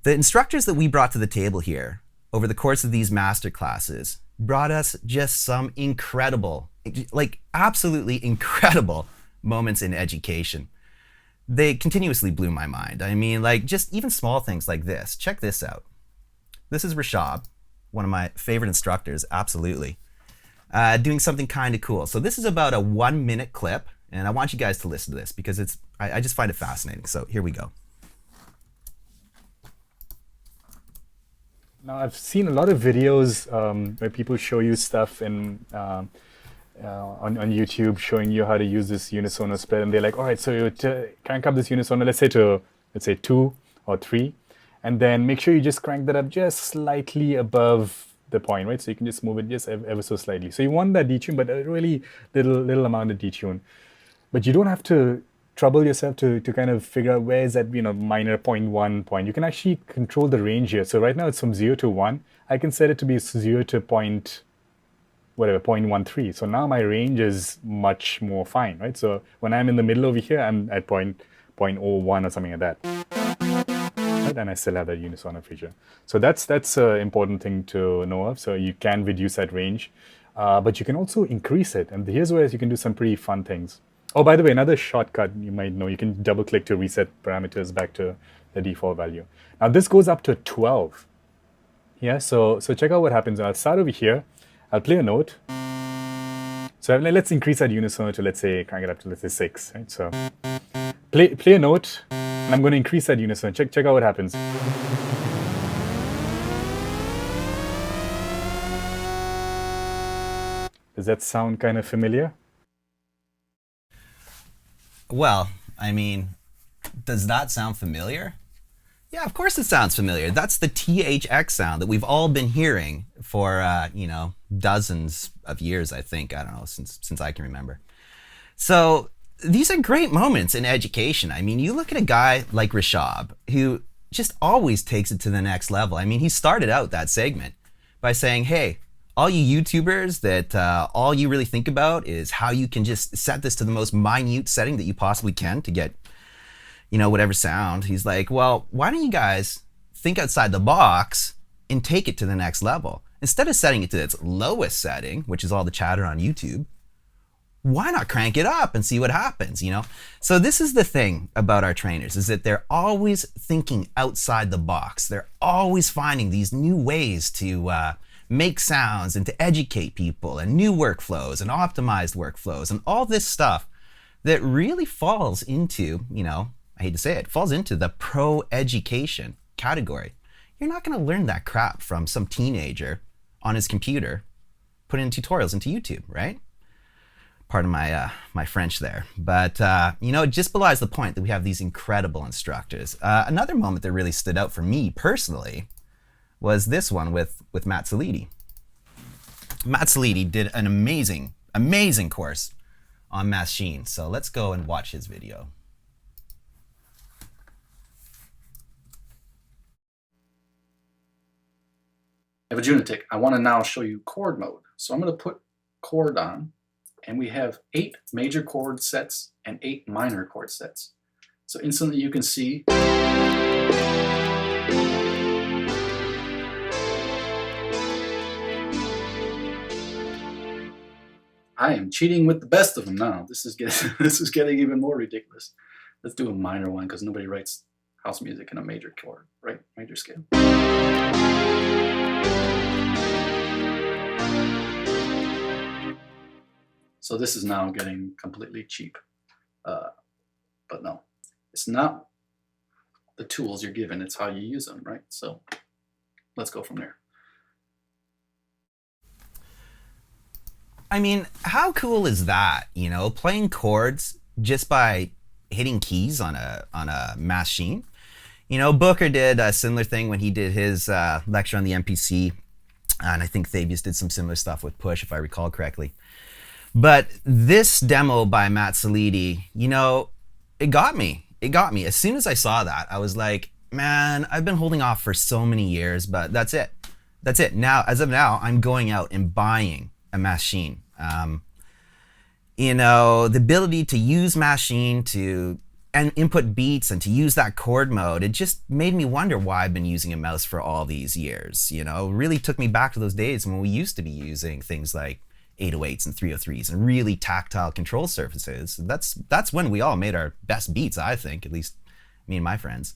The instructors that we brought to the table here over the course of these master classes brought us just some incredible, like absolutely incredible moments in education. They continuously blew my mind. I mean, like just even small things like this. Check this out. This is Rishabh, one of my favorite instructors, absolutely, doing something kind of cool. So this is about a 1-minute clip, and I want you guys to listen to this because I just find it fascinating. So here we go. Now, I've seen a lot of videos where people show you stuff on YouTube, showing you how to use this Unisono spread, and they're like, all right, so you crank up this Unisono, let's say 2 or 3, and then make sure you just crank that up just slightly above the point, right? So you can just move it just ever so slightly. So you want that detune, but a really little amount of detune. But you don't have to trouble yourself to kind of figure out where is that minor 0.1 point. You can actually control the range here. So right now it's from 0 to 1. I can set it to be 0 to 0.13. So now my range is much more fine, right? So when I'm in the middle over here, I'm at 0.01 or something like that. Right? And I still have that Unisono feature. So that's an important thing to know of. So you can reduce that range, but you can also increase it. And here's where you can do some pretty fun things. Oh, by the way, another shortcut you might know, you can double click to reset parameters back to the default value. Now this goes up to 12. Yeah, so check out what happens. I'll start over here. I'll play a note. So let's increase that Unisono to, let's say, crank it up to, let's say 6. Right? So play a note, and I'm going to increase that Unisono. Check out what happens. Does that sound kind of familiar? Well, I mean, does that sound familiar? Yeah, of course it sounds familiar. That's the THX sound that we've all been hearing for, dozens of years, I think. I don't know, since I can remember. So these are great moments in education. I mean, you look at a guy like Rishabh, who just always takes it to the next level. I mean, he started out that segment by saying, hey, all you YouTubers that all you really think about is how you can just set this to the most minute setting that you possibly can to get, whatever sound. He's like, well, why don't you guys think outside the box and take it to the next level? Instead of setting it to its lowest setting, which is all the chatter on YouTube, why not crank it up and see what happens, So this is the thing about our trainers, is that they're always thinking outside the box. They're always finding these new ways to make sounds and to educate people, and new workflows and optimized workflows and all this stuff that really falls into, I hate to say it, falls into the pro education category. You're not going to learn that crap from some teenager on his computer putting in tutorials into YouTube, right? Pardon my French there. But, it just belies the point that we have these incredible instructors. Another moment that really stood out for me personally was this one with Matt Salidi. Matt Salidi did an amazing course on machine. So let's go and watch his video. Epigenetic, I want to now show you chord mode. So I'm going to put chord on, and we have 8 major chord sets and 8 minor chord sets. So instantly you can see I am cheating with the best of them now. This is getting even more ridiculous. Let's do a minor one because nobody writes house music in a major chord, right? Major scale. So this is now getting completely cheap. But no, it's not the tools you're given, it's how you use them, right? So let's go from there. I mean, how cool is that? Playing chords just by hitting keys on a machine. Booker did a similar thing when he did his lecture on the MPC, and I think Fabius did some similar stuff with Push, if I recall correctly. But this demo by Matt Salidi, it got me. It got me. As soon as I saw that, I was like, man, I've been holding off for so many years, but that's it. That's it. Now, as of now, I'm going out and buying a machine. The ability to use machine to and input beats and to use that chord mode, it just made me wonder why I've been using a mouse for all these years. You know, it really took me back to those days when we used to be using things like 808s and 303s and really tactile control surfaces. That's when we all made our best beats, I think, at least me and my friends.